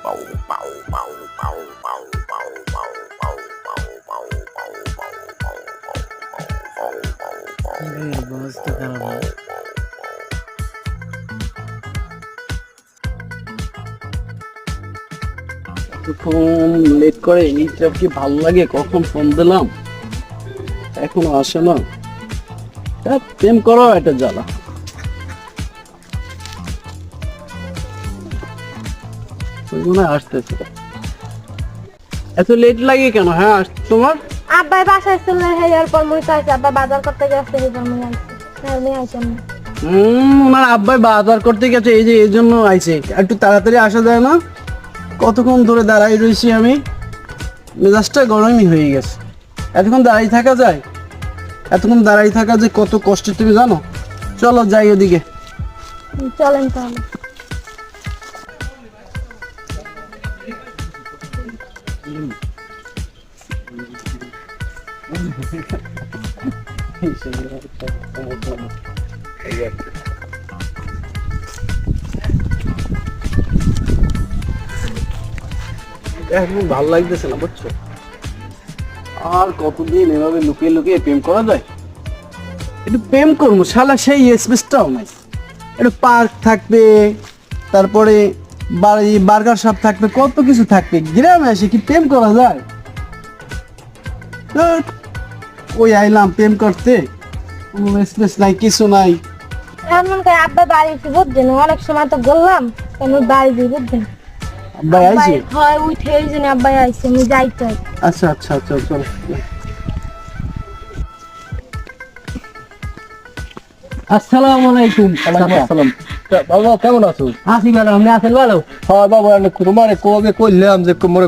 অবস্থা খারাপ। এতক্ষণ লেট করে এইটা কি ভালো লাগে? কখন ফোন দিলাম এখনো আসে না। প্রেম করো এটা জ্বালা। আসতেছে এত লেট লাগে কেন? হ্যাঁ তোমার আব্বাই বাসায় ছিল হেয়ার পর মুই চাইছি আব্বা বাজার করতে গেছে এই জন্য আমি আইতাম না। ওনার আব্বাই বাজার করতে গেছে এই যে এই জন্য আইছে। একটু তাড়াতাড়ি আসা যায় না? কতক্ষণ ধরে দাঁড়াই রয়েছি আমি, মেজাজটা গরমই হয়ে গেছে। এতক্ষণ দাঁড়াই থাকা যায়? এতক্ষণ দাঁড়াই থাকা যে কত কষ্ট তুমি জানো? চলো যাই ওদিকে। চলেন তাহলে। এখন ভালো লাগতেছে না বুঝছো? আর কতদিন এভাবে লুকিয়ে লুকিয়ে প্রেম করা যায়? একটু প্রেম করবো, শালা সেই স্পেসটাও নাই। একটু পার্ক থাকবে, তারপরে বাড়ি বার্গার শপ থাকবে, কত কিছু থাকবে। গ্রামে এসে কি প্রেম করা যায়? ওই আইলাম প্রেম করতে, কোনো স্পেস নাই, কিছু নাই। এমন করে আব্বা বাড়ি এসে বুঝছেন অনেক সময় তো বললাম আমি বাড়ি যাই বুঝছেন। আব্বাই আইছে? হয় উঠে এই জন্য আব্বাই আইছে আমি যাইতে। আচ্ছা আচ্ছা আচ্ছা চলো। আসসালামু আলাইকুম। আসসালাম। বাবা কেমন আছো? আছি ভালো, আপনি আছেন ভালো? হ্যাঁ বাবা, তোমার কবে কইলাম যে মোরে